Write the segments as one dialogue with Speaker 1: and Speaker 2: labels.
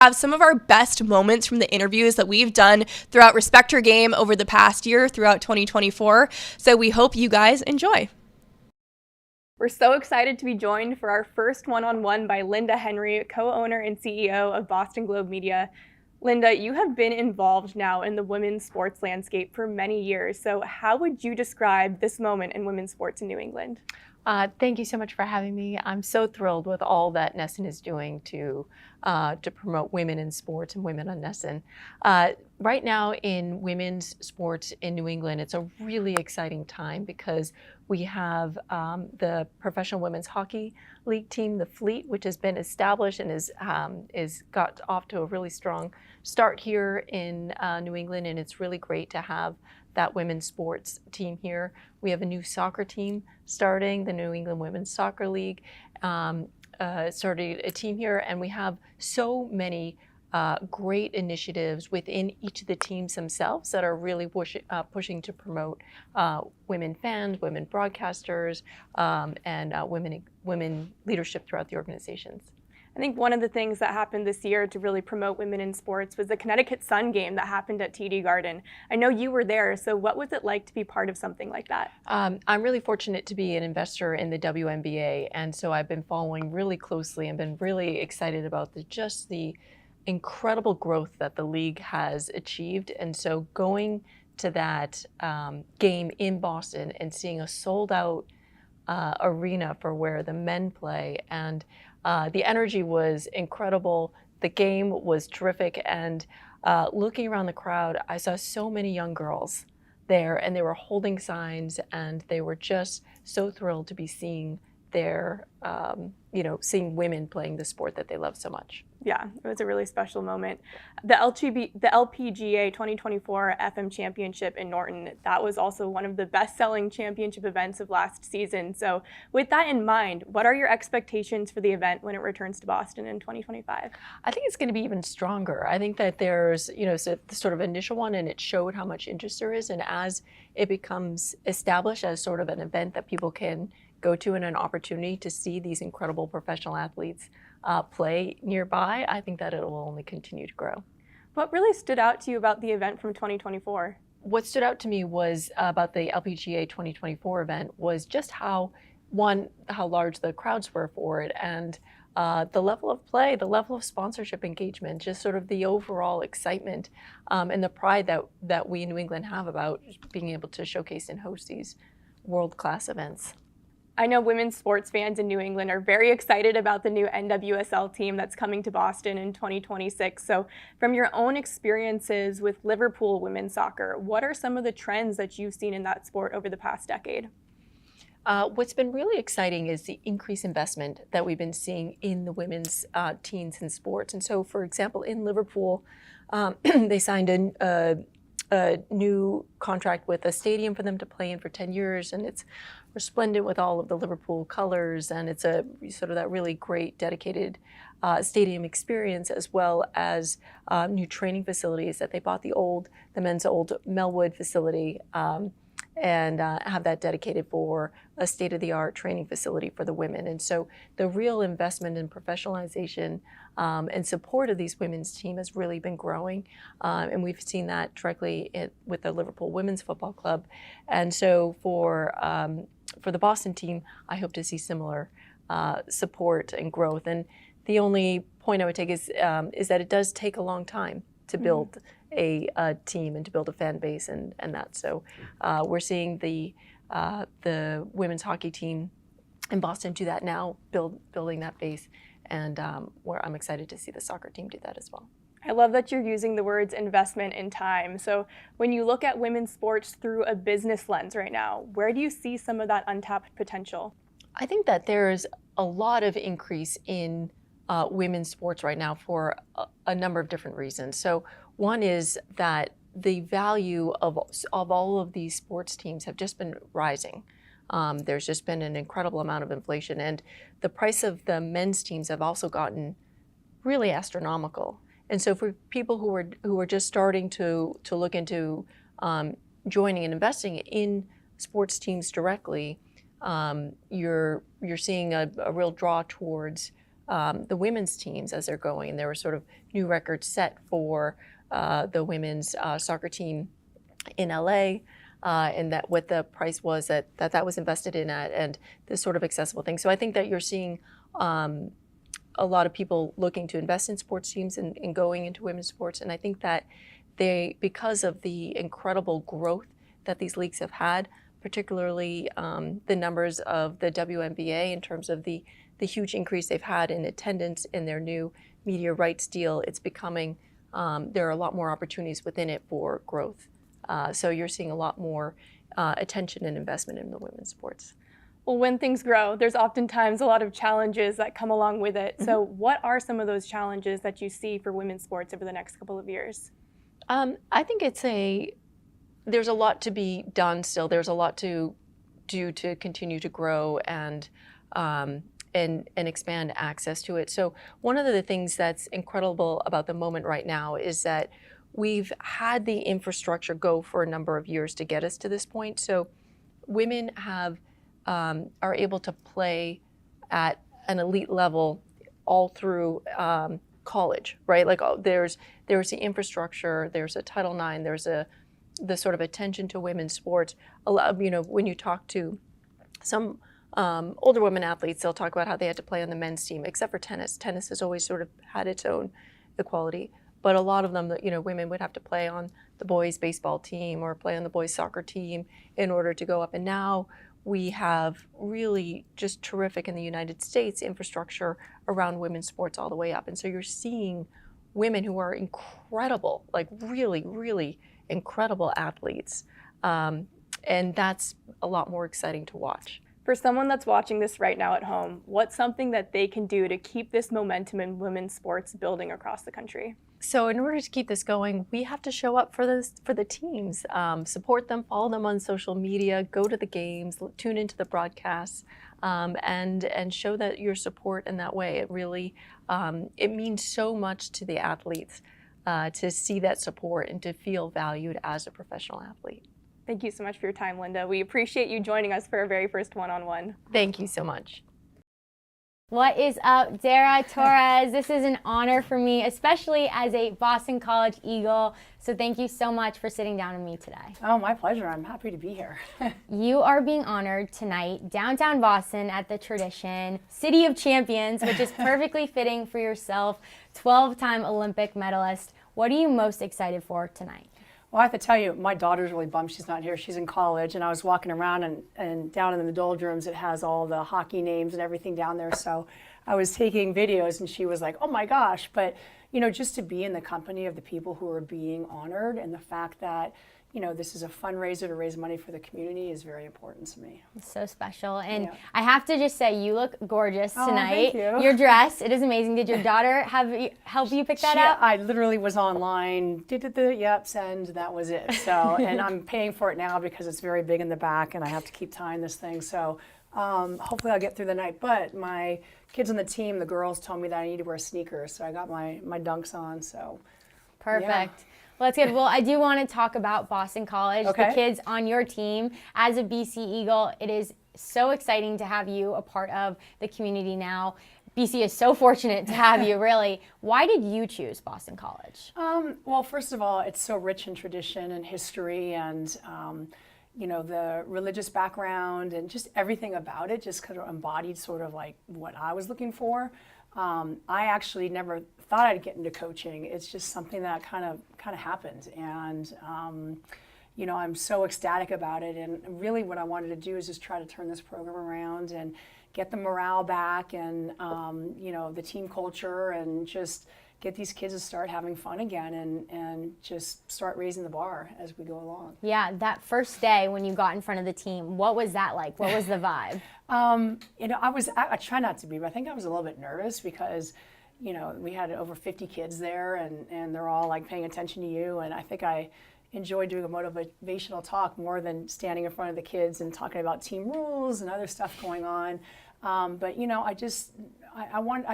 Speaker 1: Have some of our best moments from the interviews that we've done throughout Respect Her Game over the past year, throughout 2024. So we hope you guys enjoy. We're so excited to be joined for our first one-on-one by Linda Henry, co-owner and CEO of Boston Globe Media. Linda, you have been involved now in the women's sports landscape for many years. So how would you describe this moment in women's sports in New England?
Speaker 2: Thank you so much for having me. I'm so thrilled with all that NESN is doing to promote women in sports and women on NESN. Right now in women's sports in New England, it's a really exciting time because we have the Professional Women's Hockey League team, the Fleet, which has been established and is got off to a really strong start here in New England, and it's really great to have that women's sports team here. We have a new soccer team starting, the New England Women's Soccer League started a team here, and we have so many great initiatives within each of the teams themselves that are really pushing to promote women fans, women broadcasters, and women leadership throughout the organizations.
Speaker 1: I think one of the things that happened this year to really promote women in sports was the Connecticut Sun game that happened at TD Garden. I know you were there, so what was it like to be part of something like that?
Speaker 2: I'm really fortunate to be an investor in the WNBA, and so I've been following really closely and been really excited about just the incredible growth that the league has achieved. And so going to that game in Boston and seeing a sold out arena for where the men play, and the energy was incredible. The game was terrific, and looking around the crowd, I saw so many young girls there, and they were holding signs, and they were just so thrilled to be seeing seeing women playing the sport that they love so much.
Speaker 1: Yeah, it was a really special moment. The LPGA 2024 FM Championship in Norton, that was also one of the best-selling championship events of last season. So with that in mind, what are your expectations for the event when it returns to Boston in 2025?
Speaker 2: I think it's going to be even stronger. I think that there's, the sort of initial one, and it showed how much interest there is. And as it becomes established as sort of an event that people can go to and an opportunity to see these incredible professional athletes play nearby, I think that it will only continue to grow.
Speaker 1: What really stood out to you about the event from 2024?
Speaker 2: What stood out to me was about the LPGA 2024 event was just how large the crowds were for it, and the level of play, the level of sponsorship engagement, just sort of the overall excitement and the pride that we in New England have about being able to showcase and host these world-class events.
Speaker 1: I know women's sports fans in New England are very excited about the new NWSL team that's coming to Boston in 2026. So from your own experiences with Liverpool women's soccer, what are some of the trends that you've seen in that sport over the past decade?
Speaker 2: What's been really exciting is the increased investment that we've been seeing in the women's teams in sports. And so, for example, in Liverpool, they signed a new contract with a stadium for them to play in for 10 years, and it's resplendent with all of the Liverpool colors, and it's a sort of that really great dedicated stadium experience, as well as new training facilities that they bought the men's old Melwood facility and have that dedicated for a state-of-the-art training facility for the women. And so the real investment in professionalization and support of these women's team has really been growing. And we've seen that directly with the Liverpool Women's Football Club. And so for the Boston team, I hope to see similar support and growth. And the only point I would take is that it does take a long time to build a team and to build a fan base and that. So we're seeing the women's hockey team in Boston do that now, building that base. And where I'm excited to see the soccer team do that as well.
Speaker 1: I love that you're using the words investment in time. So when you look at women's sports through a business lens right now, where do you see some of that untapped potential?
Speaker 2: I think that there's a lot of increase in women's sports right now for a number of different reasons. So one is that the value of all of these sports teams have just been rising. There's just been an incredible amount of inflation, and the price of the men's teams have also gotten really astronomical. And so for people who are just starting to look into joining and investing in sports teams directly, you're seeing a real draw towards the women's teams as they're going. And there were sort of new records set for the women's soccer team in LA. And that what the price was that was invested in at, and this sort of accessible thing. So I think that you're seeing a lot of people looking to invest in sports teams and going into women's sports. And I think that because of the incredible growth that these leagues have had, particularly the numbers of the WNBA in terms of the huge increase they've had in attendance in their new media rights deal, it's becoming, there are a lot more opportunities within it for growth. So you're seeing a lot more attention and investment in the women's sports.
Speaker 1: Well, when things grow, there's oftentimes a lot of challenges that come along with it. Mm-hmm. So what are some of those challenges that you see for women's sports over the next couple of years?
Speaker 2: I think there's a lot to be done still. There's a lot to do to continue to grow and expand access to it. So one of the things that's incredible about the moment right now is that we've had the infrastructure go for a number of years to get us to this point. So women are able to play at an elite level all through college, right? Like there's the infrastructure, there's a Title IX, there's the sort of attention to women's sports. When you talk to some older women athletes, they'll talk about how they had to play on the men's team, except for tennis. Tennis has always sort of had its own equality. But a lot of them, women would have to play on the boys' baseball team or play on the boys' soccer team in order to go up. And now we have really just terrific in the United States infrastructure around women's sports all the way up. And so you're seeing women who are incredible, like really, really incredible athletes. And that's a lot more exciting to watch.
Speaker 1: For someone that's watching this right now at home, what's something that they can do to keep this momentum in women's sports building across the country?
Speaker 2: So in order to keep this going, we have to show up for the teams, support them, follow them on social media, go to the games, tune into the broadcasts, and show that your support in that way. It really, it means so much to the athletes to see that support and to feel valued as a professional athlete.
Speaker 1: Thank you so much for your time, Linda. We appreciate you joining us for our very first one-on-one.
Speaker 2: Thank you so much.
Speaker 3: What is up, Dara Torres? This is an honor for me, especially as a Boston College Eagle. So thank you so much for sitting down with me today.
Speaker 4: Oh, my pleasure. I'm happy to be here.
Speaker 3: You are being honored tonight, downtown Boston at the Tradition, City of Champions, which is perfectly fitting for yourself, 12-time Olympic medalist. What are you most excited for tonight?
Speaker 4: Well, I have to tell you, my daughter's really bummed she's not here. She's in college, and I was walking around, and down in the doldrums, it has all the hockey names and everything down there. So I was taking videos, and she was like, oh my gosh. But, just to be in the company of the people who are being honored, and the fact that, this is a fundraiser to raise money for the community is very important to me.
Speaker 3: It's so special. And yeah. I have to just say, you look gorgeous tonight.
Speaker 4: Thank you.
Speaker 3: Your dress, it is amazing. Did your daughter help you pick that out?
Speaker 4: I literally was online, yep, send, that was it. So, and I'm paying for it now because it's very big in the back and I have to keep tying this thing. So hopefully I'll get through the night. But my kids on the team, the girls told me that I need to wear sneakers. So I got my dunks on, so.
Speaker 3: Perfect.
Speaker 4: Yeah.
Speaker 3: Well, that's good. Well, I do want to talk about Boston College,
Speaker 4: okay.
Speaker 3: The kids on your team. As a BC Eagle, it is so exciting to have you a part of the community now. BC is so fortunate to have you, really. Why did you choose Boston College?
Speaker 4: Well, first of all, it's so rich in tradition and history and, the religious background and just everything about it just kind of embodied sort of like what I was looking for. I actually never thought I'd get into coaching. It's just something that kind of happened, and I'm so ecstatic about it. And really, what I wanted to do is just try to turn this program around and get the morale back, and the team culture, and just get these kids to start having fun again, and just start raising the bar as we go along.
Speaker 3: Yeah, that first day when you got in front of the team, what was that like? What was the vibe?
Speaker 4: I try not to be, but I think I was a little bit nervous because, we had over 50 kids there, and they're all like paying attention to you. And I think I enjoyed doing a motivational talk more than standing in front of the kids and talking about team rules and other stuff going on. But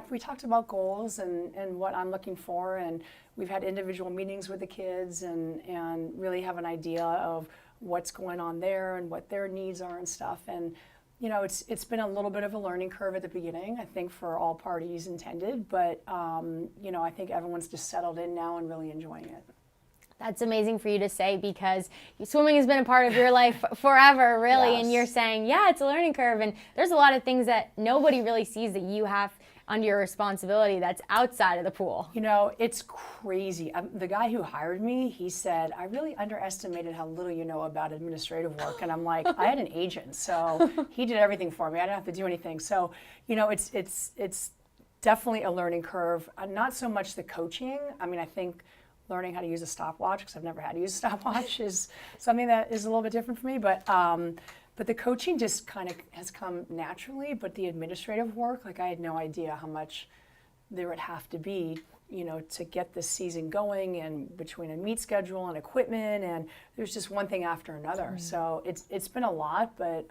Speaker 4: we talked about goals and what I'm looking for, and we've had individual meetings with the kids and really have an idea of what's going on there and what their needs are and stuff. And You know, it's been a little bit of a learning curve at the beginning, I think, for all parties intended, but, you know, I think everyone's just settled in now and really enjoying it.
Speaker 3: That's amazing for you to say, because swimming has been a part of your life forever, really,
Speaker 4: Yes.
Speaker 3: and you're saying, yeah, it's a learning curve, and there's a lot of things that nobody really sees that you have under your responsibility that's outside of the pool.
Speaker 4: You know, it's crazy. The guy who hired me, he said, I really underestimated how little you know about administrative work. And I'm like, I had an agent, so he did everything for me. I didn't have to do anything. So, you know, it's definitely a learning curve. Not so much the coaching. I mean, I think learning how to use a stopwatch, because I've never had to use a stopwatch, is something that is a little bit different for me. But the coaching just kind of has come naturally, but the administrative work, like I had no idea how much there would have to be, you know, to get this season going, and between a meet schedule and equipment, and there's just one thing after another. So it's been a lot, but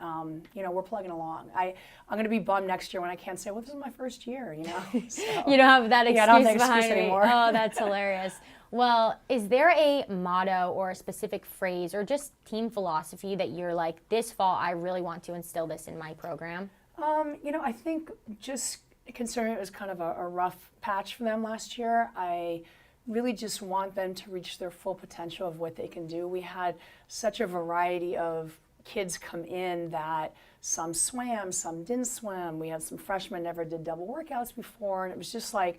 Speaker 4: you know, we're plugging along. I'm going to be bummed next year when I can't say, well, this is my first year, you know. So,
Speaker 3: You don't have that excuse
Speaker 4: I don't have that
Speaker 3: behind
Speaker 4: excuse
Speaker 3: me.
Speaker 4: anymore.
Speaker 3: Oh, that's hilarious. Well, is there a motto or a specific phrase or just team philosophy that you're like, this fall I really want to instill this in my program?
Speaker 4: You know, I think just considering it was kind of a rough patch for them last year, I really just want them to reach their full potential of what they can do. We had such a variety of kids come in that some swam, some didn't swim. We had some freshmen never did double workouts before, and it was just like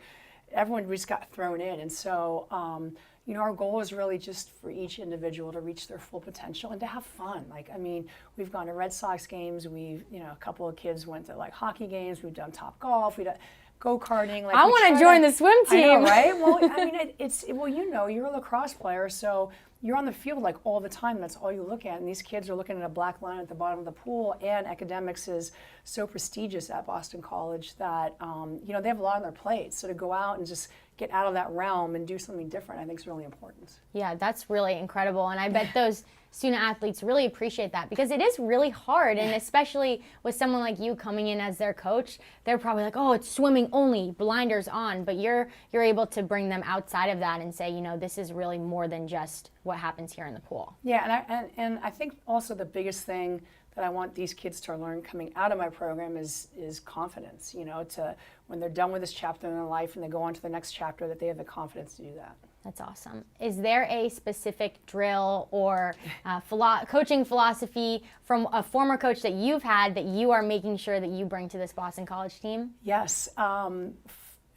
Speaker 4: everyone just got thrown in. And so, you know, our goal is really just for each individual to reach their full potential and to have fun. Like, I mean, we've gone to Red Sox games. We've, you know, a couple of kids went to like hockey games. We've done Top Golf. We've done go-karting. Like,
Speaker 3: I want to join the swim team.
Speaker 4: I know, right? Well, I mean, well, you know, you're a lacrosse player, so you're on the field like all the time. That's all you look at. And these kids are looking at a black line at the bottom of the pool. And academics is so prestigious at Boston College that, you know, they have a lot on their plate. So to go out and just get out of that realm and do something different, I think is really important.
Speaker 3: Yeah, that's really incredible. And I bet those student athletes really appreciate that, because it is really hard. And especially with someone like you coming in as their coach, they're probably like, oh, it's swimming only, blinders on. But you're able to bring them outside of that and say, you know, this is really more than just what happens here in the pool.
Speaker 4: Yeah, and I think also the biggest thing that I want these kids to learn coming out of my program is confidence, you know, to when they're done with this chapter in their life and they go on to the next chapter, that they have the confidence to do that.
Speaker 3: That's awesome. Is there a specific drill or coaching philosophy from a former coach that you've had that you are making sure that you bring to this Boston College team?
Speaker 4: Yes.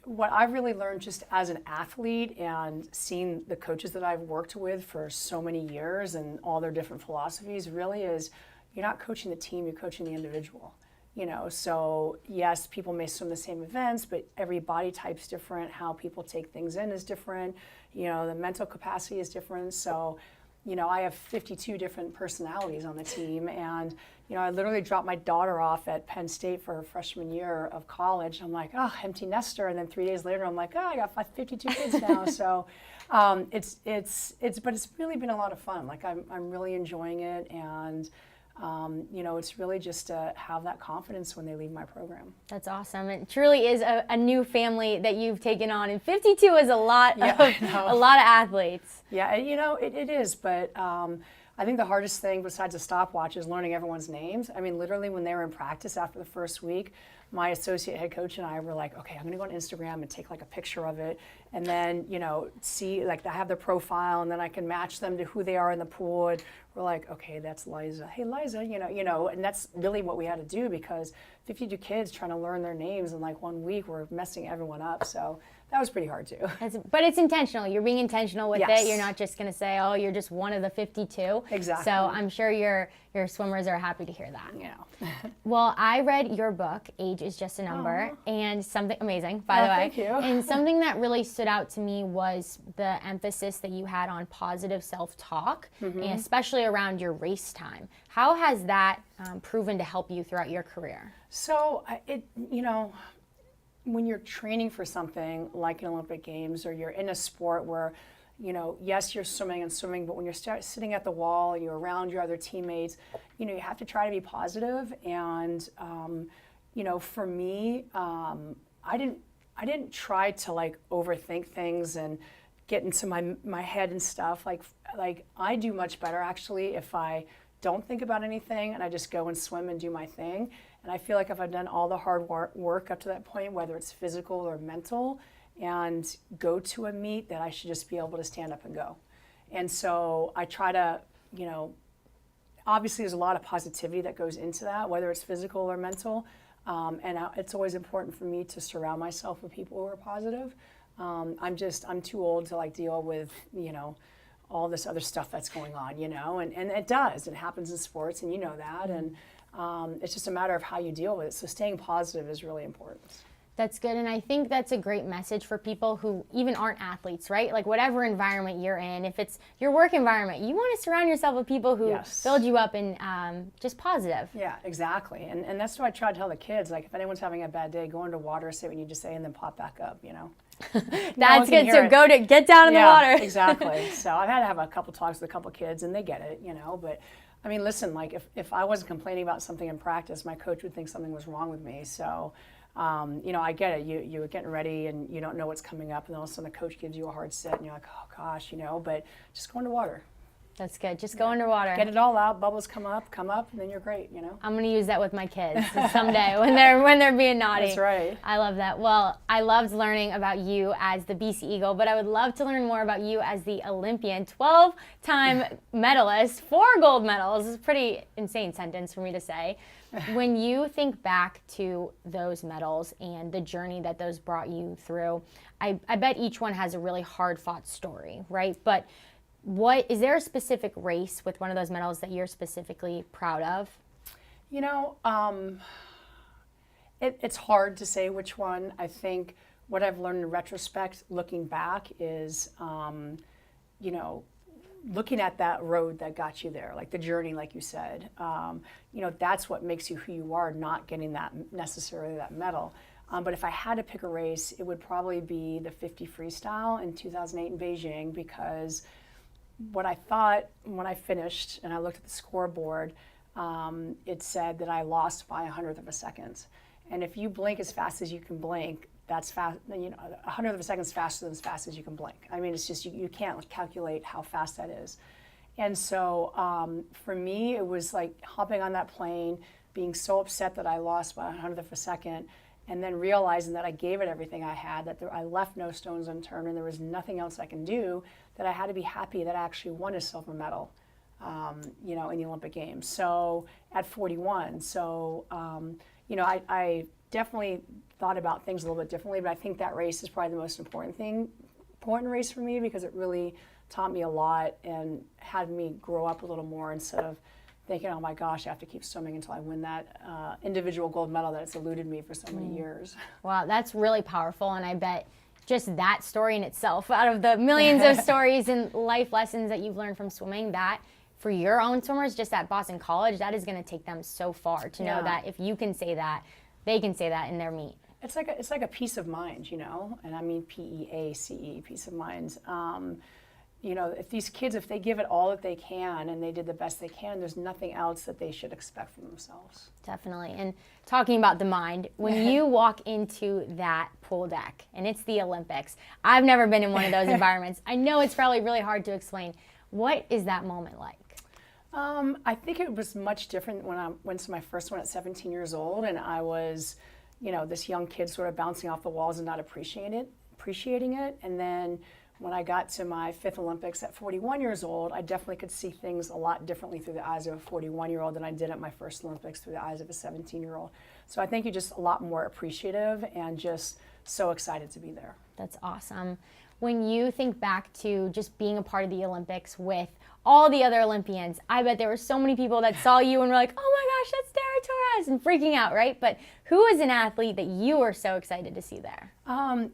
Speaker 4: What I've really learned just as an athlete and seeing the coaches that I've worked with for so many years and all their different philosophies really is, you're not coaching the team, you're coaching the individual. You know, so yes, people may swim the same events, but every body type's different. How people take things in is different. You know, the mental capacity is different. So, you know, I have 52 different personalities on the team, and you know, I literally dropped my daughter off at Penn State for her freshman year of college. I'm like, oh, empty nester, and then 3 days later, I'm like, oh, I got 52 kids now. So, but it's really been a lot of fun. Like I'm really enjoying it, and you know, it's really just to have that confidence when they leave my program.
Speaker 3: That's awesome. It truly is a new family that you've taken on, and 52 is a lot of athletes.
Speaker 4: Yeah, you know, it is, but I think the hardest thing besides a stopwatch is learning everyone's names. I mean, literally when they were in practice after the first week, my associate head coach and I were like, okay, I'm gonna go on Instagram and take like a picture of it, and then, you know, see, like, I have their profile, and then I can match them to who they are in the pool. And we're like, okay, that's Liza. Hey, Liza, you know, and that's really what we had to do, because 52 kids trying to learn their names in like 1 week, we're messing everyone up. So that was pretty hard too.
Speaker 3: But it's intentional. You're being intentional with
Speaker 4: Yes.
Speaker 3: it. You're not just going to say, oh, you're just one of the 52.
Speaker 4: Exactly.
Speaker 3: So I'm sure your swimmers are happy to hear that.
Speaker 4: Yeah.
Speaker 3: Well, I read your book, Age is Just a Number, and something amazing, by the way.
Speaker 4: Thank you.
Speaker 3: And something that really stood out to me was the emphasis that you had on positive self-talk, and especially around your race time. How has that proven to help you throughout your career?
Speaker 4: So you know, when you're training for something like an Olympic Games, or you're in a sport where, you know, yes, you're swimming, but when you're sitting at the wall and you're around your other teammates, you know, you have to try to be positive. And, you know, for me, I didn't try to like overthink things and get into my head and stuff. Like I do much better actually if I don't think about anything, and I just go and swim and do my thing. And I feel like if I've done all the hard work up to that point, whether it's physical or mental, and go to a meet, that I should just be able to stand up and go. And so I try to, obviously there's a lot of positivity that goes into that, whether it's physical or mental. It's always important for me to surround myself with people who are positive. I'm too old to deal with, all this other stuff that's going on, and it happens in sports, and you know that. And it's just a matter of how you deal with it. So staying positive is really important.
Speaker 3: That's good, and I think that's a great message for people who even aren't athletes, right? Like whatever environment you're in, if it's your work environment, you want to surround yourself with people who build you up and just positive. Yeah,
Speaker 4: exactly. And that's what I try to tell the kids. Like if anyone's having a bad day, go into water, say what you need to say, and then pop back up,
Speaker 3: That's good. So get down in the water.
Speaker 4: Exactly. So I've had to have a couple talks with a couple kids, and they get it, but I mean, listen, like if I wasn't complaining about something in practice, my coach would think something was wrong with me. So I get it. You're getting ready and you don't know what's coming up, and all of a sudden the coach gives you a hard set, and you're like, oh gosh, but just go into water.
Speaker 3: That's good. Just go underwater.
Speaker 4: Get it all out. Bubbles come up, and then you're great.
Speaker 3: I'm going to use that with my kids someday when they're being naughty.
Speaker 4: That's right.
Speaker 3: I love that. Well, I loved learning about you as the BC Eagle, but I would love to learn more about you as the Olympian, 12-time medalist, 4 gold medals. It's a pretty insane sentence for me to say. When you think back to those medals and the journey that those brought you through, I bet each one has a really hard-fought story, right? But is there a specific race with one of those medals that you're specifically proud of?
Speaker 4: It's hard to say which one. I think what I've learned in retrospect, looking back, is, looking at that road that got you there, like the journey, like you said. That's what makes you who you are, not getting necessarily that medal. But if I had to pick a race, it would probably be the 50 freestyle in 2008 in Beijing, because what I thought when I finished and I looked at the scoreboard, it said that I lost by 100th of a second. And if you blink as fast as you can blink, that's fast. 100th of a second is faster than as fast as you can blink. I mean, it's just you can't calculate how fast that is. And so for me, it was like hopping on that plane, being so upset that I lost by 100th of a second, and then realizing that I gave it everything I had, that I left no stones unturned, and there was nothing else I can do, that I had to be happy that I actually won a silver medal, in the Olympic Games. So at 41, I definitely thought about things a little bit differently, but I think that race is probably the most important race for me, because it really taught me a lot and had me grow up a little more, instead of thinking, oh my gosh, I have to keep swimming until I win that individual gold medal that's eluded me for so many years.
Speaker 3: Wow, that's really powerful, and I bet just that story in itself, out of the millions of stories and life lessons that you've learned from swimming, that for your own swimmers just at Boston College, that is going to take them so far to know that if you can say that, they can say that in their meet.
Speaker 4: It's like a peace of mind, and I mean PEACE, peace of mind. If these kids, if they give it all that they can and they did the best they can, there's nothing else that they should expect from themselves.
Speaker 3: Definitely. And talking about the mind, when you walk into that pool deck, and it's the Olympics, I've never been in one of those environments. I know it's probably really hard to explain. What is that moment like?
Speaker 4: I think it was much different when I went to my first one at 17 years old, and I was, this young kid sort of bouncing off the walls and not appreciating it. And then when I got to my 5th Olympics at 41 years old, I definitely could see things a lot differently through the eyes of a 41-year-old than I did at my first Olympics through the eyes of a 17-year-old. So I think you're just a lot more appreciative and just so excited to be there.
Speaker 3: That's awesome. When you think back to just being a part of the Olympics with all the other Olympians, I bet there were so many people that saw you and were like, oh my gosh, that's Dara Torres, and freaking out, right? But who is an athlete that you were so excited to see there?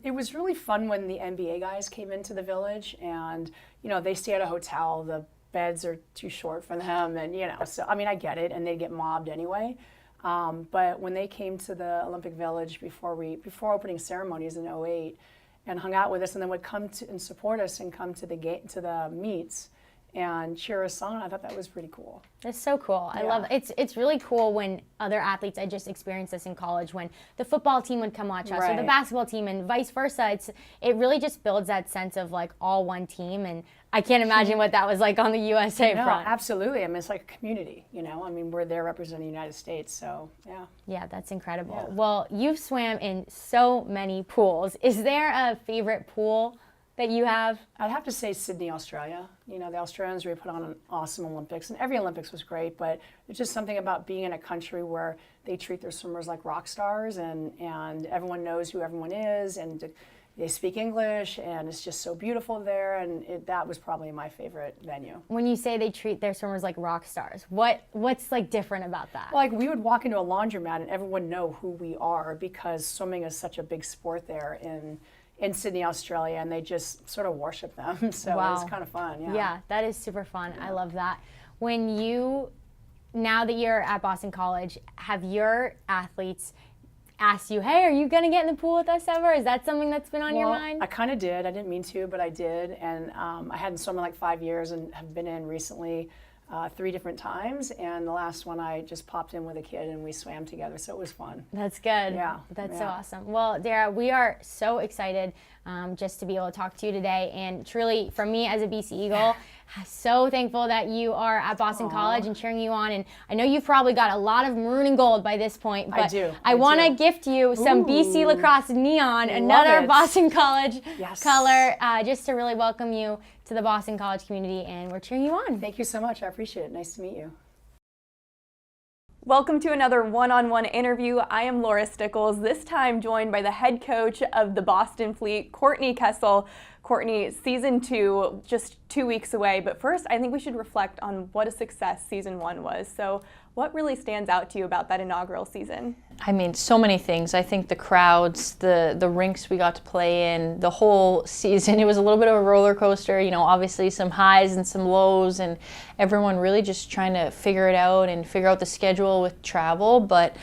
Speaker 4: It was really fun when the NBA guys came into the village, and, they stay at a hotel, the beds are too short for them, and, so, I mean, I get it, and they get mobbed anyway. But when they came to the Olympic Village before opening ceremonies in 2008, and hung out with us, and then would come to and support us and come to the meets, and cheer us on. I thought that was pretty cool.
Speaker 3: It's so cool. I love it. It's really cool when other athletes, I just experienced this in college, when the football team would come watch us or the basketball team and vice versa. It really just builds that sense of like all one team, and I can't imagine what that was like on the USA front.
Speaker 4: Absolutely. I mean, it's like a community, I mean, we're there representing the United States, so yeah.
Speaker 3: Yeah, that's incredible. Yeah. Well, you've swam in so many pools. Is there a favorite pool that you have?
Speaker 4: I'd have to say Sydney, Australia. The Australians really put on an awesome Olympics, and every Olympics was great, but there's just something about being in a country where they treat their swimmers like rock stars, and everyone knows who everyone is, and they speak English, and it's just so beautiful there, and that was probably my favorite venue.
Speaker 3: When you say they treat their swimmers like rock stars, what's like different about that?
Speaker 4: Well, like we would walk into a laundromat and everyone know who we are because swimming is such a big sport there in Sydney, Australia, and they just sort of worship them. So It was kind of fun.
Speaker 3: Yeah, that is super fun. I love that. Now that you're at Boston College, have your athletes asked you, hey, are you going to get in the pool with us ever? Is that something that's been on your mind?
Speaker 4: I kind of did. I didn't mean to, but I did. And I hadn't swum in like 5 years and have been in recently 3 different times. And the last one I just popped in with a kid and we swam together. So it was fun.
Speaker 3: That's good.
Speaker 4: Yeah.
Speaker 3: That's so awesome. Well, Dara, we are so excited just to be able to talk to you today. And truly, for me as a BC Eagle, so thankful that you are at Boston College and cheering you on. And I know you've probably got a lot of maroon and gold by this point, but I want to gift you some BC Lacrosse neon, another Boston College color, just to really welcome you to the Boston College community, and we're cheering you on.
Speaker 4: Thank you so much. I appreciate it. Nice to meet you.
Speaker 1: Welcome to another one-on-one interview. I am Laura Stickells, this time joined by the head coach of the Boston Fleet, Courtney Kessel. Courtney, season 2, just 2 weeks away, but first I think we should reflect on what a success season 1 was. So what really stands out to you about that inaugural season?
Speaker 2: I mean, so many things. I think the crowds, the rinks we got to play in, the whole season, it was a little bit of a roller coaster, obviously some highs and some lows, and everyone really just trying to figure it out and figure out the schedule with travel, but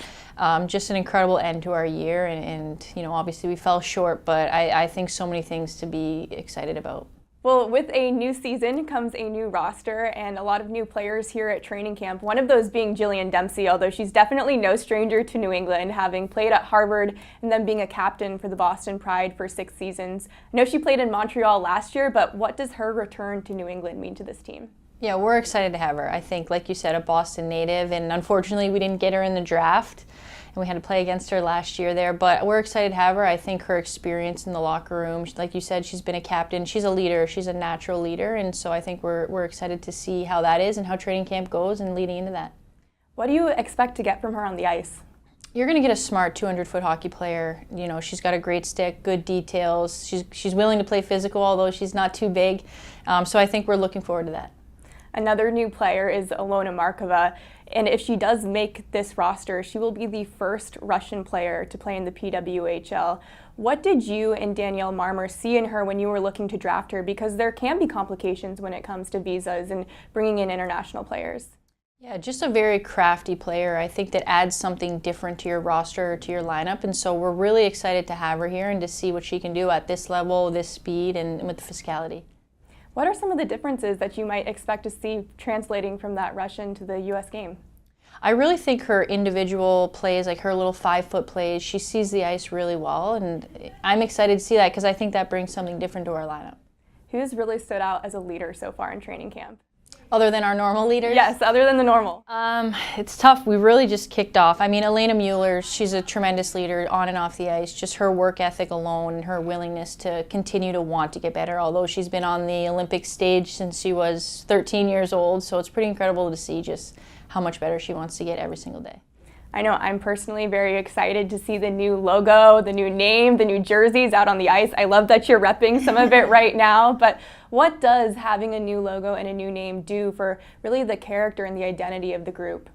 Speaker 2: just an incredible end to our year, and obviously we fell short, but I think so many things to be excited about.
Speaker 1: Well, with a new season comes a new roster and a lot of new players here at training camp, one of those being Jillian Dempsey, although she's definitely no stranger to New England, having played at Harvard and then being a captain for the Boston Pride for 6 seasons. I know she played in Montreal last year, but what does her return to New England mean to this team?
Speaker 2: Yeah, we're excited to have her. I think, like you said, a Boston native, and unfortunately we didn't get her in the draft, and we had to play against her last year there, but we're excited to have her. I think her experience in the locker room, like you said, she's been a captain, she's a leader, she's a natural leader, and so I think we're excited to see how that is and how training camp goes and leading into that.
Speaker 1: What do you expect to get from her on the ice?
Speaker 2: You're going to get a smart 200-foot hockey player. She's got a great stick, good details. She's willing to play physical, although she's not too big, so I think we're looking forward to that.
Speaker 1: Another new player is Ilona Markova, and if she does make this roster, she will be the first Russian player to play in the PWHL. What did you and Danielle Marmer see in her when you were looking to draft her? Because there can be complications when it comes to visas and bringing in international players.
Speaker 2: Yeah, just a very crafty player. I think that adds something different to your roster, to your lineup, and so we're really excited to have her here and to see what she can do at this level, this speed, and with the physicality.
Speaker 1: What are some of the differences that you might expect to see translating from that Russian to the U.S. game?
Speaker 2: I really think her individual plays, like her little 5-foot plays, she sees the ice really well, and I'm excited to see that because I think that brings something different to our lineup.
Speaker 1: Who's really stood out as a leader so far in training camp?
Speaker 2: Other than our normal leaders?
Speaker 1: Yes, other than the normal.
Speaker 2: It's tough. We really just kicked off. I mean, Elena Mueller, she's a tremendous leader on and off the ice. Just her work ethic alone and her willingness to continue to want to get better, although she's been on the Olympic stage since she was 13 years old, so it's pretty incredible to see just how much better she wants to get every single day.
Speaker 1: I know I'm personally very excited to see the new logo, the new name, the new jerseys out on the ice. I love that you're repping some of it right now, but what does having a new logo and a new name do for really the character and the identity of the group?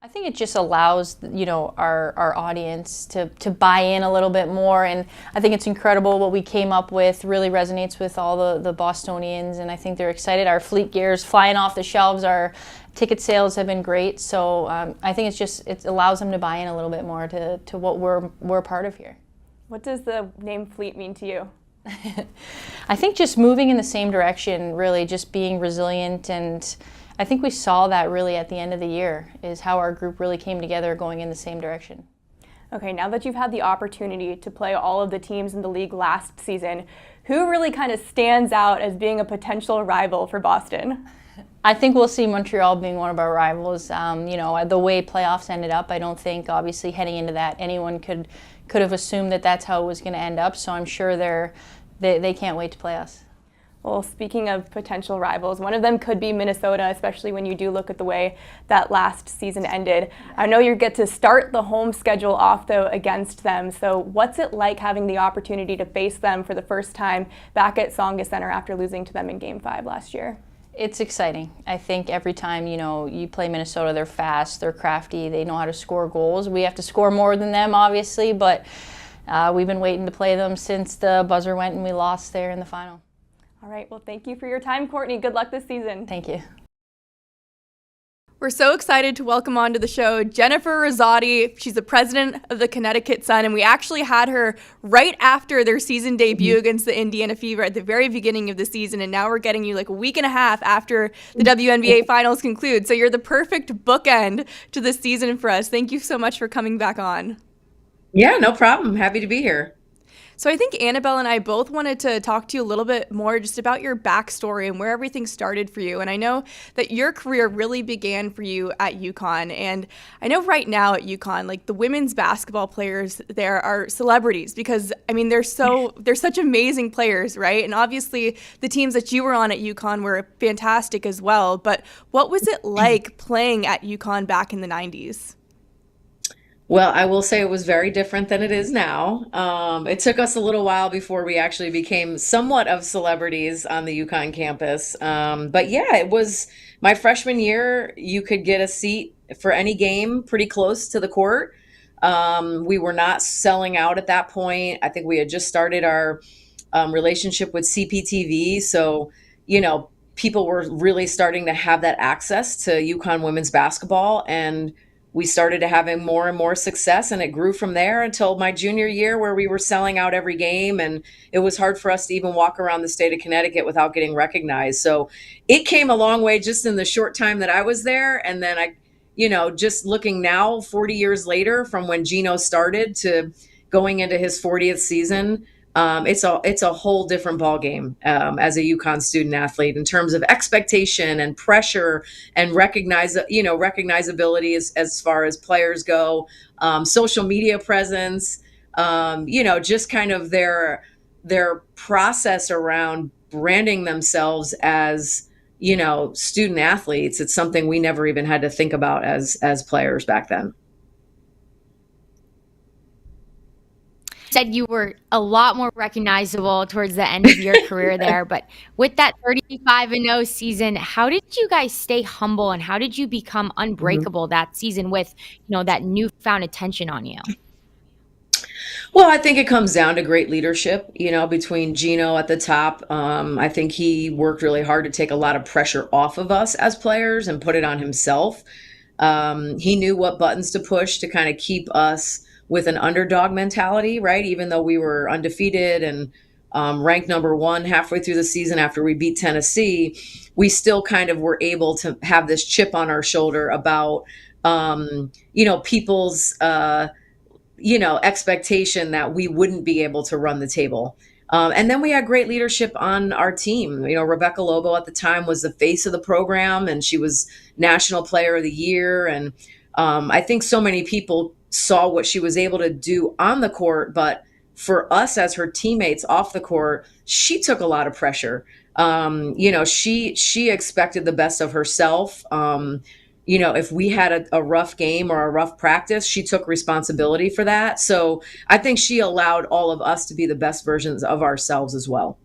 Speaker 2: I think it just allows, our audience to buy in a little bit more, and I think it's incredible what we came up with. Really resonates with all the Bostonians, and I think they're excited. Our fleet gear's flying off the shelves. Our ticket sales have been great, so I think it allows them to buy in a little bit more to what we're part of here.
Speaker 1: What does the name Fleet mean to you?
Speaker 2: I think just moving in the same direction, really just being resilient, and I think we saw that really at the end of the year is how our group really came together going in the same direction.
Speaker 1: Okay, now that you've had the opportunity to play all of the teams in the league last season, who really kind of stands out as being a potential rival for Boston?
Speaker 2: I think we'll see Montreal being one of our rivals. The way playoffs ended up, I don't think, obviously, heading into that, anyone could have assumed that that's how it was going to end up. So I'm sure they can't wait to play us.
Speaker 1: Well, speaking of potential rivals, one of them could be Minnesota, especially when you do look at the way that last season ended. I know you get to start the home schedule off, though, against them. So what's it like having the opportunity to face them for the first time back at Tsongas Center after losing to them in Game 5 last year?
Speaker 2: It's exciting. I think every time, you play Minnesota, they're fast, they're crafty, they know how to score goals. We have to score more than them, obviously, but we've been waiting to play them since the buzzer went and we lost there in the final.
Speaker 1: All right, well, thank you for your time, Courtney. Good luck this season.
Speaker 2: Thank you.
Speaker 1: We're so excited to welcome onto the show Jennifer Rizzotti. She's the president of the Connecticut Sun, and we actually had her right after their season debut against the Indiana Fever at the very beginning of the season, and now we're getting you like a week and a half after the WNBA finals conclude. So you're the perfect bookend to the season for us. Thank you so much for coming back on.
Speaker 5: Yeah, no problem. Happy to be here.
Speaker 1: So I think Annabelle and I both wanted to talk to you a little bit more just about your backstory and where everything started for you. And I know that your career really began for you at UConn. And I know right now at UConn, like the women's basketball players there are celebrities because, I mean, they're such amazing players, right? And obviously the teams that you were on at UConn were fantastic as well. But what was it like playing at UConn back in the 90s?
Speaker 5: Well, I will say it was very different than it is now. It took us a little while before we actually became somewhat of celebrities on the UConn campus. But yeah, it was my freshman year. You could get a seat for any game pretty close to the court. We were not selling out at that point. I think we had just started our relationship with CPTV. So, people were really starting to have that access to UConn women's basketball. And we started to having more and more success, and it grew from there until my junior year where we were selling out every game, and it was hard for us to even walk around the state of Connecticut without getting recognized. So it came a long way just in the short time that I was there. And then just looking now 40 years later from when Gino started to going into his 40th season, it's a whole different ballgame as a UConn student athlete in terms of expectation and pressure and recognizability as far as players go, social media presence, just kind of their process around branding themselves as student athletes. It's something we never even had to think about as players back then.
Speaker 3: Said you were a lot more recognizable towards the end of your career there, but with that 35-0 season, how did you guys stay humble and how did you become unbreakable that season with, that newfound attention on you?
Speaker 5: Well, I think it comes down to great leadership, between Gino at the top. I think he worked really hard to take a lot of pressure off of us as players and put it on himself. He knew what buttons to push to kind of keep us with an underdog mentality, right? Even though we were undefeated and ranked number 1 halfway through the season after we beat Tennessee, we still kind of were able to have this chip on our shoulder about, people's, expectation that we wouldn't be able to run the table. And then we had great leadership on our team. Rebecca Lobo at the time was the face of the program, and she was National Player of the Year. And I think so many people saw what she was able to do on the court, but for us as her teammates off the court, she took a lot of pressure. She expected the best of herself. If we had a rough game or a rough practice, she took responsibility for that. So I think she allowed all of us to be the best versions of ourselves as well.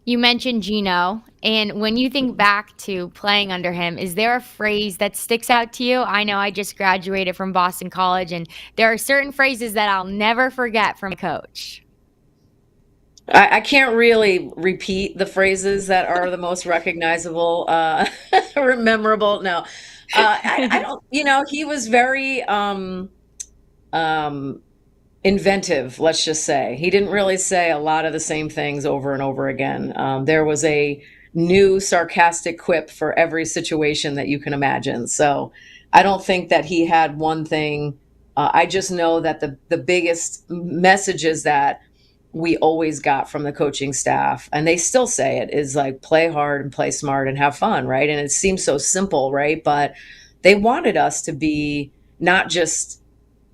Speaker 3: You mentioned Gino, and when you think back to playing under him, is there a phrase that sticks out to you? I know I just graduated from Boston College, and there are certain phrases that I'll never forget from a coach.
Speaker 5: I can't really repeat the phrases that are the most recognizable or memorable. No, I don't, he was very, inventive, let's just say. He didn't really say a lot of the same things over and over again. There was a new sarcastic quip for every situation that you can imagine. So I don't think that he had one thing. I just know that the biggest messages that we always got from the coaching staff, and they still say it, is like play hard and play smart and have fun, right? And it seems so simple, right? But they wanted us to be not just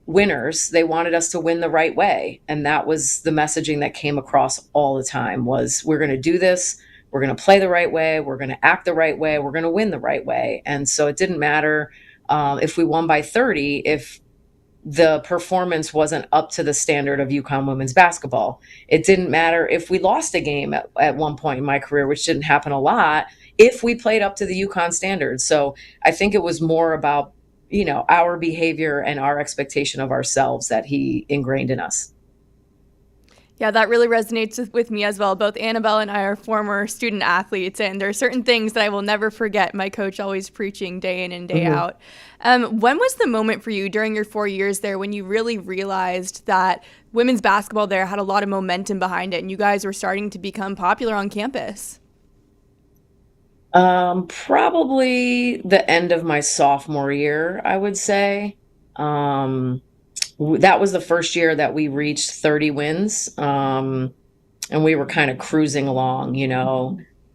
Speaker 5: winners, they wanted us to win the right way. And that was the messaging that came across all the time was, we're going to do this, we're going to play the right way, we're going to act the right way, we're going to win the right way. And so it didn't matter if we won by 30 if the performance wasn't up to the standard of UConn women's basketball. It didn't matter if we lost a game at one point in my career, which didn't happen a lot, if we played up to the UConn standards. So I think it was more about, our behavior and our expectation of ourselves that he ingrained in us.
Speaker 1: Yeah, that really resonates with me as well. Both Annabelle and I are former student athletes, and there are certain things that I will never forget. My coach always preaching day in and day out. When was the moment for you during your 4 years there when you really realized that women's basketball there had a lot of momentum behind it and you guys were starting to become popular on campus?
Speaker 5: Probably the end of my sophomore year, I would say. That was the first year that we reached 30 wins. And we were kind of cruising along,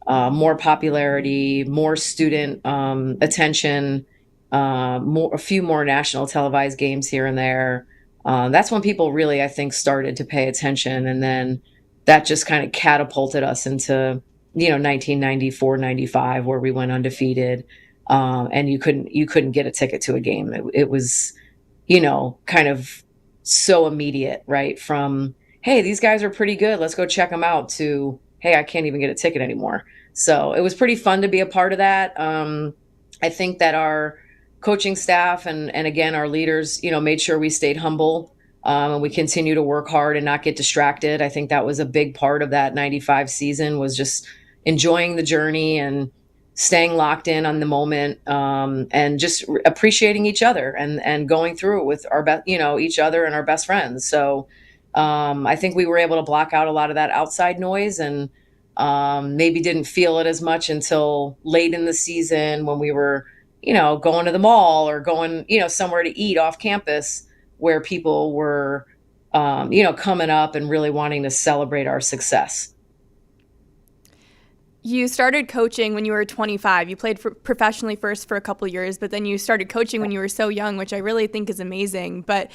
Speaker 5: more popularity, more student attention, a few more national televised games here and there. That's when people really, I think, started to pay attention. And then that just kind of catapulted us into, 1994, 95, where we went undefeated. And you couldn't get a ticket to a game. It was, kind of so immediate, right? From, hey, these guys are pretty good, let's go check them out, to, hey, I can't even get a ticket anymore. So it was pretty fun to be a part of that. I think that our coaching staff and again, our leaders, made sure we stayed humble, and we continue to work hard and not get distracted. I think that was a big part of that 95 season, was just enjoying the journey and staying locked in on the moment, and just appreciating each other and going through it with our each other and our best friends. So I think we were able to block out a lot of that outside noise, and maybe didn't feel it as much until late in the season when we were, going to the mall or going, somewhere to eat off campus, where people were, coming up and really wanting to celebrate our success.
Speaker 1: You started coaching when you were 25. You played professionally first for a couple of years, but then you started coaching when you were so young, which I really think is amazing. But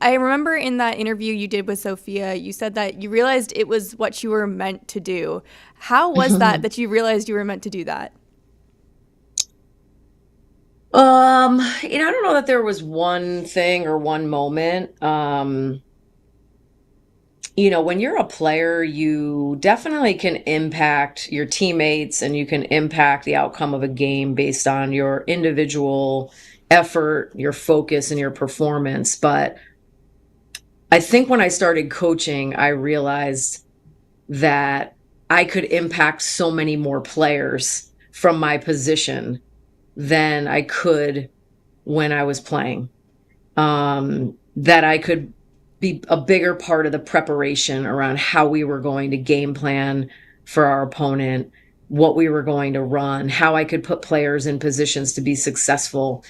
Speaker 1: I remember in that interview you did with Sophia, you said that you realized it was what you were meant to do. How was that you realized you were meant to do that?
Speaker 5: I don't know that there was one thing or one moment. When you're a player, you definitely can impact your teammates and you can impact the outcome of a game based on your individual effort, your focus, and your performance. But I think when I started coaching, I realized that I could impact so many more players from my position than I could when I was playing. That I could be a bigger part of the preparation around how we were going to game plan for our opponent, what we were going to run, how I could put players in positions to be successful.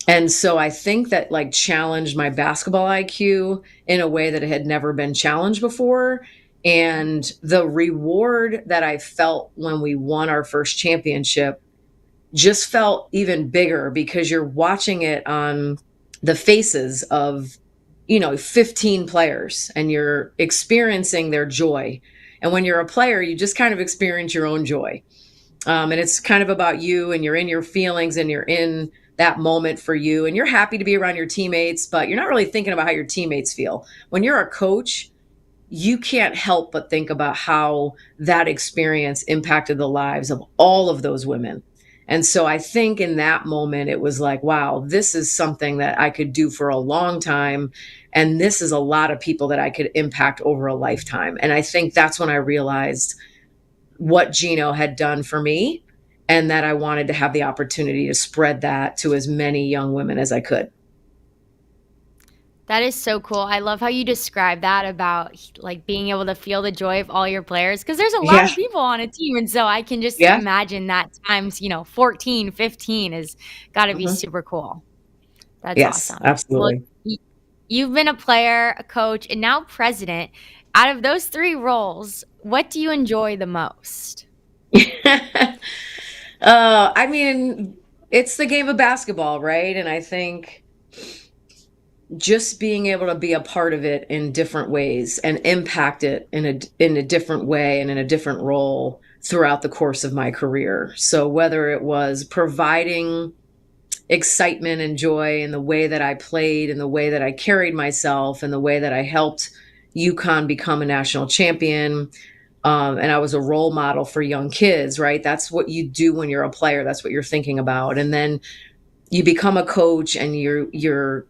Speaker 5: And so I think that challenged my basketball IQ in a way that it had never been challenged before. And the reward that I felt when we won our first championship just felt even bigger, because you're watching it on the faces of 15 players, and you're experiencing their joy. And when you're a player, you just kind of experience your own joy. And it's kind of about you, and you're in your feelings, and you're in that moment for you, and you're happy to be around your teammates, but you're not really thinking about how your teammates feel. When you're a coach, you can't help but think about how that experience impacted the lives of all of those women. And so I think in that moment, it was like, wow, this is something that I could do for a long time. And this is a lot of people that I could impact over a lifetime. And I think that's when I realized what Gino had done for me, and that I wanted to have the opportunity to spread that to as many young women as I could.
Speaker 3: That is so cool. I love how you describe that about like being able to feel the joy of all your players because there's a lot
Speaker 5: Yeah.
Speaker 3: of people on a team. And so I can just
Speaker 5: Yeah.
Speaker 3: imagine that times, 14, 15 is got to be
Speaker 5: Hmm.
Speaker 3: super cool. That's
Speaker 5: Yes,
Speaker 3: awesome. Well,
Speaker 5: absolutely.
Speaker 3: you've been a player, a coach, and now president. Out of those three roles, what do you enjoy the most?
Speaker 5: I mean, it's the game of basketball, right? And I think just being able to be a part of it in different ways and impact it in a different way and in a different role throughout the course of my career. So whether it was providing excitement and joy in the way that I played and the way that I carried myself and the way that I helped UConn become a national champion. And I was a role model for young kids, right? That's what you do when you're a player. That's what you're thinking about. And then you become a coach and your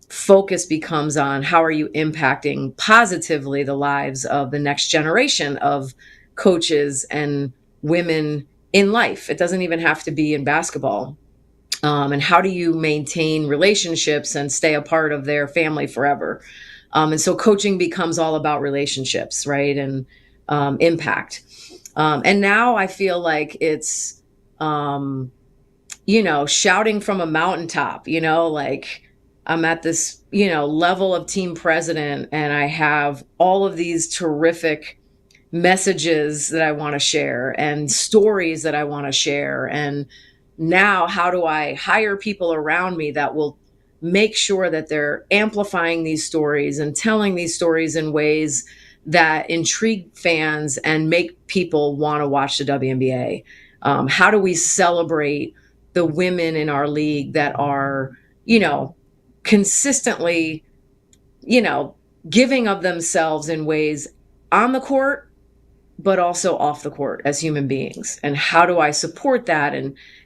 Speaker 5: focus becomes on how are you impacting positively the lives of the next generation of coaches and women in life. It doesn't even have to be in basketball. And how do you maintain relationships and stay a part of their family forever? And so coaching becomes all about relationships, right? And impact. And now I feel like it's, shouting from a mountaintop, like I'm at this, level of team president and I have all of these terrific messages that I want to share and stories that I want to share. And now, how do I hire people around me that will make sure that they're amplifying these stories and telling these stories in ways that intrigue fans and make people want to watch the WNBA? How do we celebrate the women in our league that are, consistently, you know, giving of themselves in ways on the court but also off the court as human beings, and how do I support that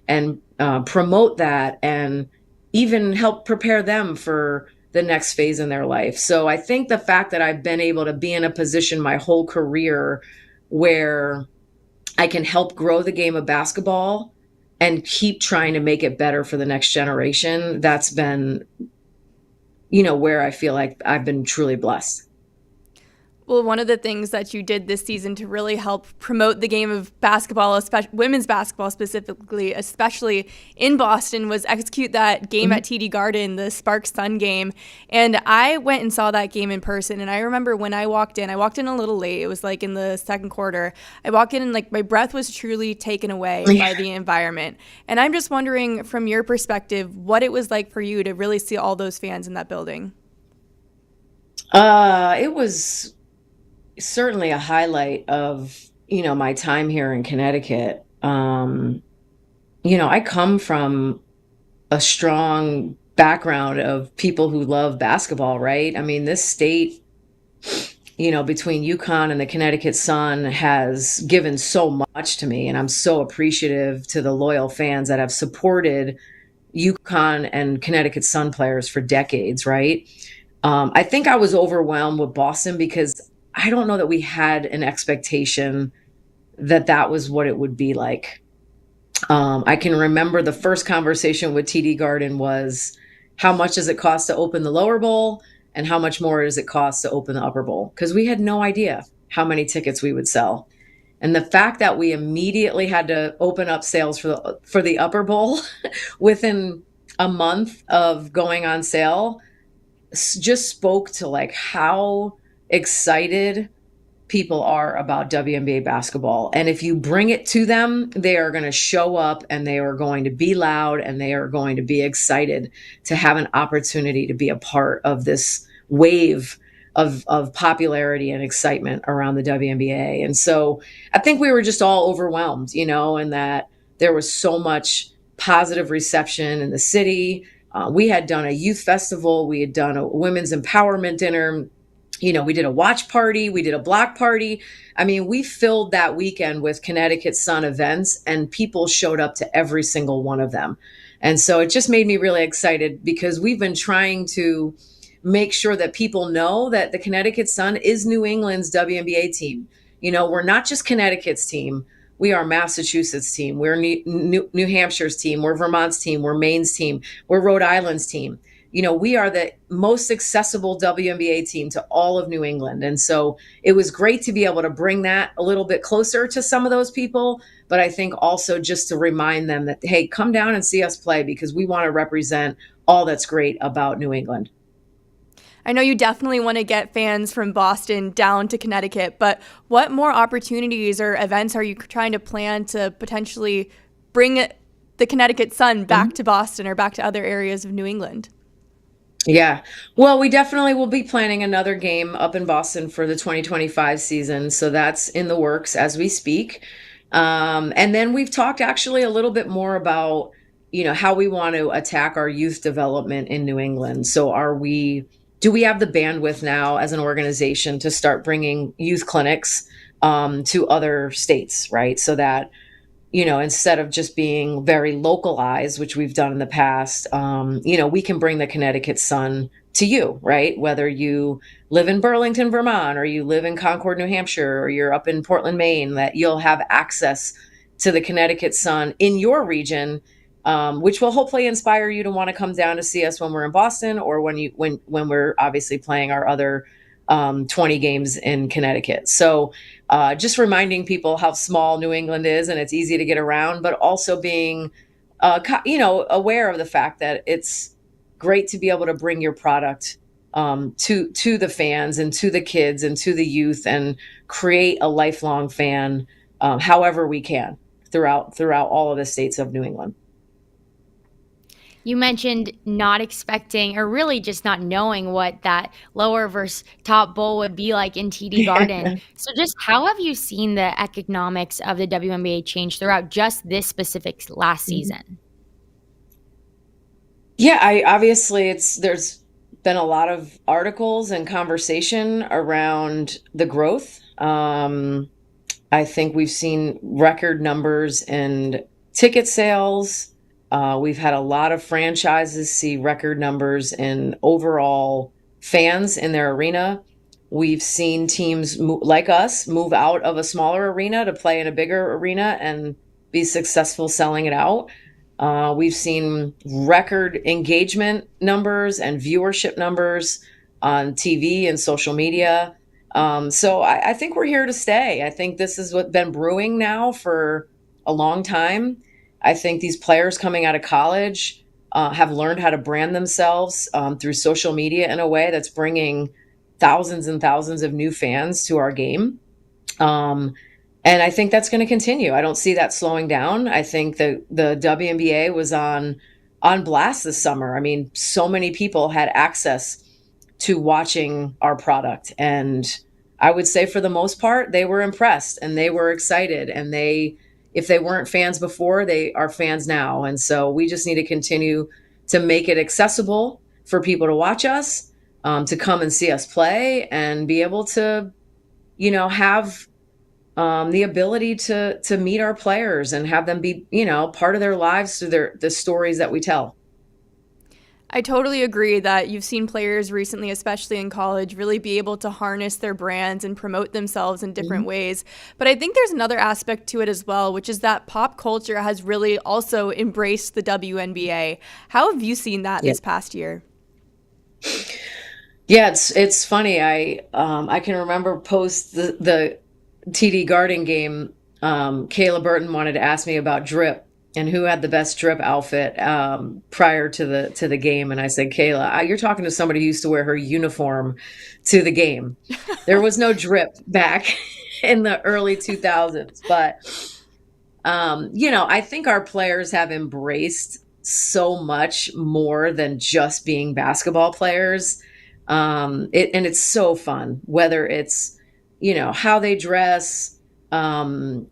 Speaker 5: and promote that and even help prepare them for the next phase in their life. So I think the fact that I've been able to be in a position my whole career where I can help grow the game of basketball and keep trying to make it better for the next generation, that's been, where I feel like I've been truly blessed.
Speaker 1: Well, one of the things that you did this season to really help promote the game of basketball, especially women's basketball specifically, especially in Boston, was execute that game at TD Garden, the Sparks Sun game. And I went and saw that game in person. And I remember when I walked in a little late. It was like in the second quarter. I walked in and like my breath was truly taken away by the environment. And I'm just wondering, from your perspective, what it was like for you to really see all those fans in that building.
Speaker 5: It was certainly a highlight of, my time here in Connecticut. I come from a strong background of people who love basketball, right? I mean, this state, between UConn and the Connecticut Sun has given so much to me. And I'm so appreciative to the loyal fans that have supported UConn and Connecticut Sun players for decades, right? I think I was overwhelmed with Boston because I don't know that we had an expectation that that was what it would be like. I can remember the first conversation with TD Garden was how much does it cost to open the lower bowl and how much more does it cost to open the upper bowl? Because we had no idea how many tickets we would sell. And the fact that we immediately had to open up sales for the upper bowl within a month of going on sale just spoke to like how excited people are about WNBA basketball. And if you bring it to them, they are going to show up and they are going to be loud and they are going to be excited to have an opportunity to be a part of this wave of popularity and excitement around the WNBA. And so I think we were just all overwhelmed, and that there was so much positive reception in the city. We had done a youth festival. We had done a women's empowerment dinner. We did a watch party. We did a block party. I mean, we filled that weekend with Connecticut Sun events and people showed up to every single one of them. And so it just made me really excited because we've been trying to make sure that people know that the Connecticut Sun is New England's WNBA team. We're not just Connecticut's team. We are Massachusetts team. We're New Hampshire's team. We're Vermont's team. We're Maine's team. We're Rhode Island's team. we are the most accessible WNBA team to all of New England. And so it was great to be able to bring that a little bit closer to some of those people. But I think also just to remind them that, hey, come down and see us play, because we want to represent all that's great about New England.
Speaker 1: I know you definitely want to get fans from Boston down to Connecticut, but what more opportunities or events are you trying to plan to potentially bring the Connecticut Sun back to Boston or back to other areas of New England?
Speaker 5: Yeah. Well, we definitely will be planning another game up in Boston for the 2025 season. So that's in the works as we speak. And then we've talked actually a little bit more about, how we want to attack our youth development in New England. So do we have the bandwidth now as an organization to start bringing youth clinics to other states, right? So that instead of just being very localized, which we've done in the past, we can bring the Connecticut Sun to you, right? Whether you live in Burlington, Vermont, or you live in Concord, New Hampshire, or you're up in Portland, Maine, that you'll have access to the Connecticut Sun in your region, which will hopefully inspire you to want to come down to see us when we're in Boston, or when we're obviously playing our other 20 games in Connecticut. So just reminding people how small New England is, and it's easy to get around, but also being, aware of the fact that it's great to be able to bring your product to the fans and to the kids and to the youth, and create a lifelong fan, however we can throughout all of the states of New England.
Speaker 3: You mentioned not expecting, or really just not knowing, what that lower versus top bowl would be like in TD Garden. So just how have you seen the economics of the WNBA change throughout just this specific last season?
Speaker 5: Yeah, there's been a lot of articles and conversation around the growth. I think we've seen record numbers in ticket sales. We've had a lot of franchises see record numbers in overall fans in their arena. We've seen teams like us move out of a smaller arena to play in a bigger arena and be successful selling it out. We've seen record engagement numbers and viewership numbers on TV and social media. So I think we're here to stay. I think this is what's been brewing now for a long time. I think these players coming out of college have learned how to brand themselves through social media in a way that's bringing thousands and thousands of new fans to our game. And I think that's going to continue. I don't see that slowing down. I think the WNBA was on blast this summer. I mean, so many people had access to watching our product. And I would say for the most part, they were impressed and they were excited. And if they weren't fans before, they are fans now. And so we just need to continue to make it accessible for people to watch us, to come and see us play, and be able to, have the ability to meet our players and have them be, part of their lives through the stories that we tell.
Speaker 1: I totally agree that you've seen players recently, especially in college, really be able to harness their brands and promote themselves in different ways. But I think there's another aspect to it as well, which is that pop culture has really also embraced the WNBA. How have you seen that this past year?
Speaker 5: Yeah, it's funny. I can remember post the TD Garden game, Kayla Burton wanted to ask me about drip and who had the best drip outfit prior to the game. And I said, Kayla, you're talking to somebody who used to wear her uniform to the game. There was no drip back in the early 2000s. But, I think our players have embraced so much more than just being basketball players. And it's so fun, whether it's, how they dress, the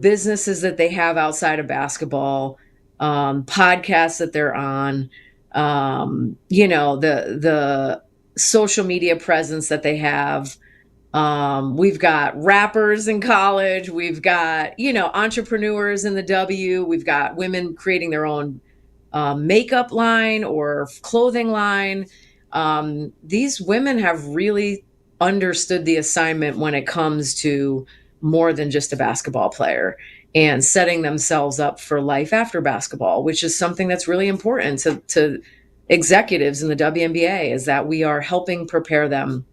Speaker 5: businesses that they have outside of basketball, podcasts that they're on, the social media presence that they have. We've got rappers in college. We've got, entrepreneurs in the W. We've got women creating their own makeup line or clothing line. These women have really understood the assignment when it comes to more than just a basketball player, and setting themselves up for life after basketball, which is something that's really important to executives in the WNBA, is that we are helping prepare them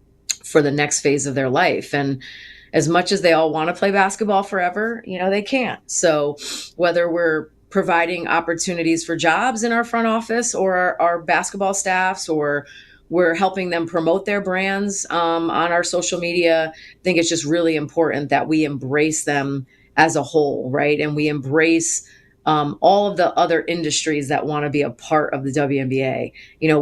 Speaker 5: for the next phase of their life. And as much as they all want to play basketball forever, they can't. So whether we're providing opportunities for jobs in our front office or our basketball staffs, or we're helping them promote their brands on our social media, I think it's just really important that we embrace them as a whole, right? And we embrace all of the other industries that want to be a part of the WNBA.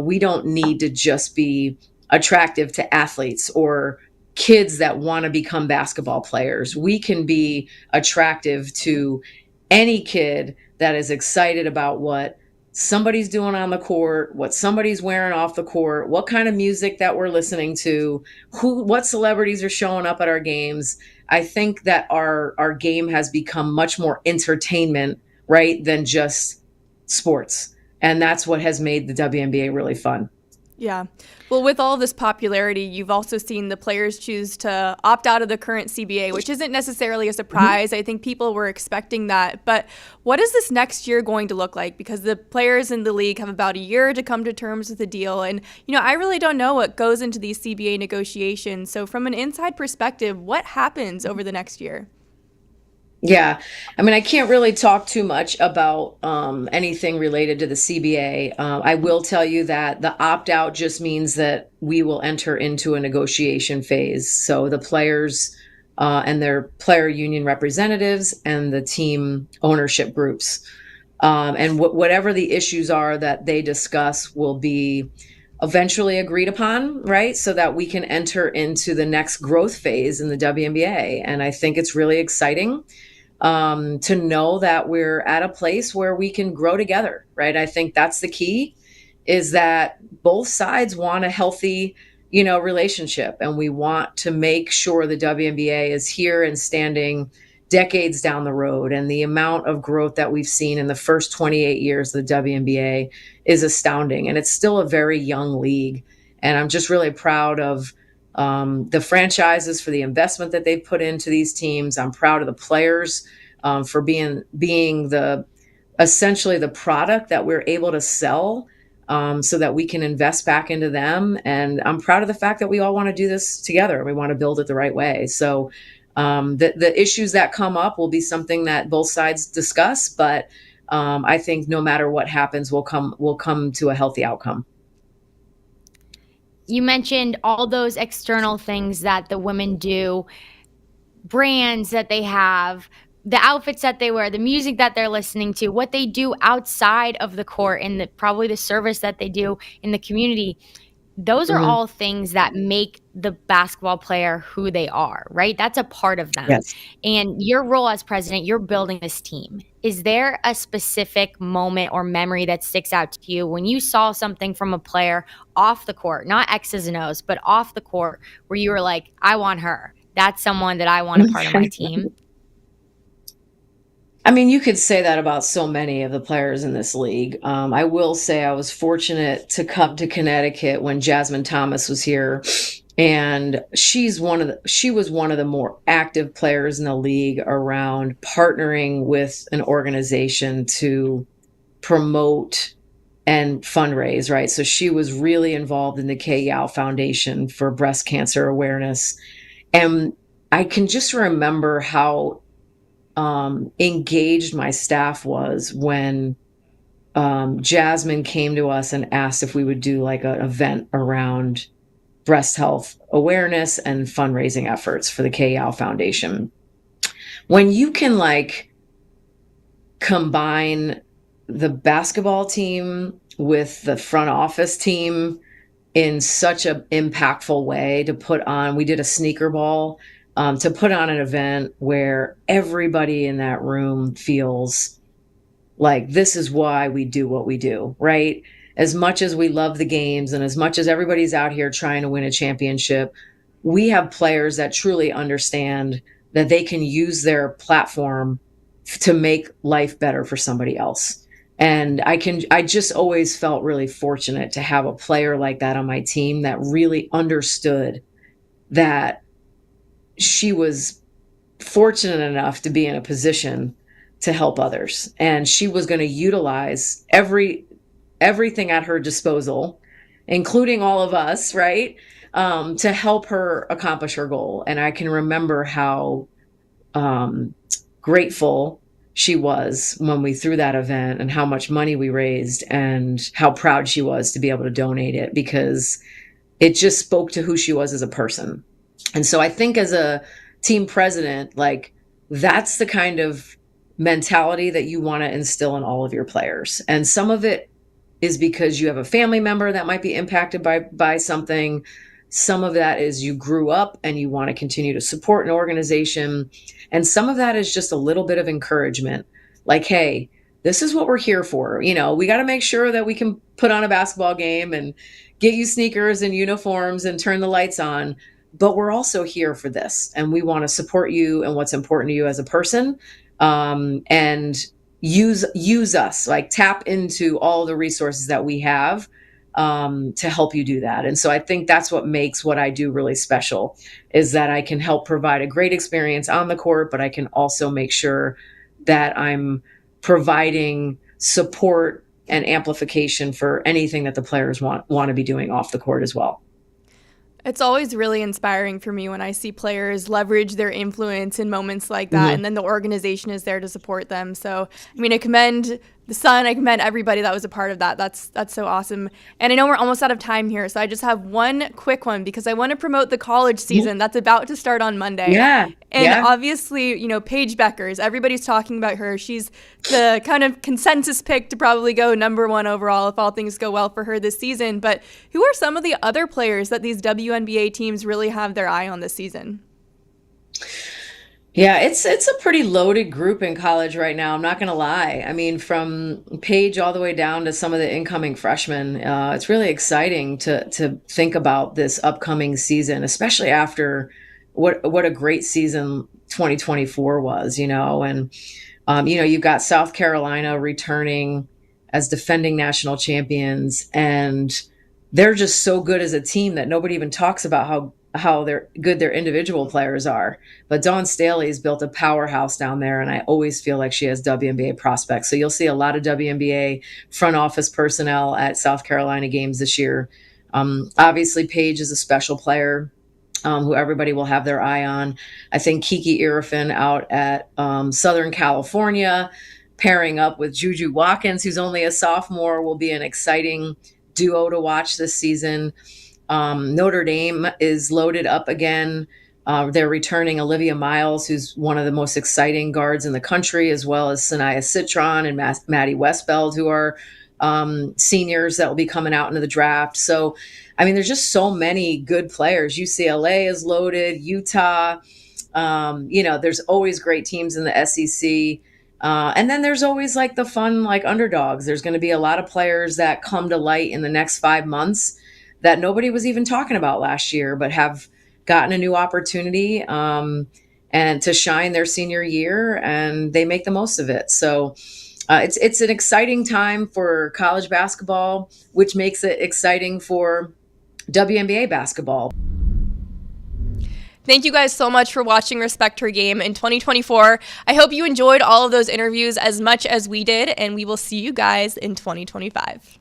Speaker 5: We don't need to just be attractive to athletes or kids that want to become basketball players. We can be attractive to any kid that is excited about what somebody's doing on the court, what somebody's wearing off the court, what kind of music that we're listening to, what celebrities are showing up at our games. I think that our game has become much more entertainment, right, than just sports. And that's what has made the WNBA really fun.
Speaker 1: Yeah. Well, with all of this popularity, you've also seen the players choose to opt out of the current CBA, which isn't necessarily a surprise. I think people were expecting that. But what is this next year going to look like? Because the players in the league have about a year to come to terms with the deal. And, I really don't know what goes into these CBA negotiations. So from an inside perspective, what happens over the next year?
Speaker 5: Yeah. I mean, I can't really talk too much about anything related to the CBA. I will tell you that the opt-out just means that we will enter into a negotiation phase. So the players and their player union representatives and the team ownership groups. And whatever the issues are that they discuss will be eventually agreed upon, right? So that we can enter into the next growth phase in the WNBA. And I think it's really exciting to know that we're at a place where we can grow together, right? I think that's the key, is that both sides want a healthy, relationship. And we want to make sure the WNBA is here and standing decades down the road. And the amount of growth that we've seen in the first 28 years of the WNBA is astounding. And it's still a very young league. And I'm just really proud of the franchises for the investment that they've put into these teams. I'm proud of the players for being essentially the product that we're able to sell, so that we can invest back into them. And I'm proud of the fact that we all want to do this together. We want to build it the right way. So the issues that come up will be something that both sides discuss, but I think no matter what happens, we'll come to a healthy outcome.
Speaker 3: You mentioned all those external things that the women do, brands that they have, the outfits that they wear, the music that they're listening to, what they do outside of the court, and probably the service that they do in the community. Those are all things that make the basketball player who they are, right? That's a part of them.
Speaker 5: Yes.
Speaker 3: And your role as president, you're building this team. Is there a specific moment or memory that sticks out to you when you saw something from a player off the court, not X's and O's, but off the court, where you were like, I want her. That's someone that I want a part of my team?
Speaker 5: I mean, you could say that about so many of the players in this league. I will say I was fortunate to come to Connecticut when Jasmine Thomas was here, and she was one of the more active players in the league around partnering with an organization to promote and fundraise, right? So she was really involved in the Kay Yow Foundation for breast cancer awareness. And I can just remember how engaged my staff was when Jasmine came to us and asked if we would do like an event around breast health awareness and fundraising efforts for the Kay Yow Foundation. When you can like combine the basketball team with the front office team in such an impactful way to put on, we did a sneaker ball, to put on an event where everybody in that room feels like this is why we do what we do, right? As much as we love the games and as much as everybody's out here trying to win a championship, we have players that truly understand that they can use their platform to make life better for somebody else. And I just always felt really fortunate to have a player like that on my team that really understood that she was fortunate enough to be in a position to help others. And she was going to utilize every everything at her disposal, including all of us, right? To help her accomplish her goal. And I can remember how grateful she was when we threw that event and how much money we raised and how proud she was to be able to donate it, because it just spoke to who she was as a person. And so I think as a team president, like, that's the kind of mentality that you want to instill in all of your players. And some of it is because you have a family member that might be impacted by something. Some of that is you grew up and you want to continue to support an organization. And some of that is just a little bit of encouragement. Like, hey, this is what we're here for. You know, we got to make sure that we can put on a basketball game and get you sneakers and uniforms and turn the lights on. But we're also here for this. And we want to support you and what's important to you as a person. And use us, like, tap into all the resources that we have to help you do that. And so I think that's what makes what I do really special, is that I can help provide a great experience on the court, but I can also make sure that I'm providing support and amplification for anything that the players want to be doing off the court as well.
Speaker 1: It's always really inspiring for me when I see players leverage their influence in moments like that, and then the organization is there to support them. So, I mean, I commend the Sun, I commend everybody that was a part of that. That's so awesome. And I know we're almost out of time here, so I just have one quick one because I want to promote the college season that's about to start on Monday.
Speaker 5: Yeah.
Speaker 1: And obviously, you know, Paige Beckers, everybody's talking about her. She's the kind of consensus pick to probably go #1 overall if all things go well for her this season. But who are some of the other players that these WNBA teams really have their eye on this season?
Speaker 5: Yeah, it's a pretty loaded group in college right now. I'm not going to lie. I mean, from Paige all the way down to some of the incoming freshmen, it's really exciting to think about this upcoming season, especially after what a great season 2024 was, you know. And you know, you've got South Carolina returning as defending national champions, and they're just so good as a team that nobody even talks about how they're good their individual players are. But Dawn Staley's built a powerhouse down there, and I always feel like she has WNBA prospects. So you'll see a lot of WNBA front office personnel at South Carolina games this year. Obviously, Paige is a special player who everybody will have their eye on. I think Kiki Irifin out at Southern California, pairing up with Juju Watkins, who's only a sophomore, will be an exciting duo to watch this season. Notre Dame is loaded up again. They're returning Olivia Miles, who's one of the most exciting guards in the country, as well as Sanaya Citron and Maddie Westbeld, who are seniors that will be coming out into the draft. So, I mean, there's just so many good players. UCLA is loaded, Utah. You know, there's always great teams in the SEC. And then there's always like the fun, like, underdogs. There's going to be a lot of players that come to light in the next 5 months that nobody was even talking about last year, but have gotten a new opportunity and to shine their senior year, and they make the most of it. So it's an exciting time for college basketball, which makes it exciting for WNBA basketball.
Speaker 1: Thank you guys so much for watching Respect Her Game in 2024. I hope you enjoyed all of those interviews as much as we did, and we will see you guys in 2025.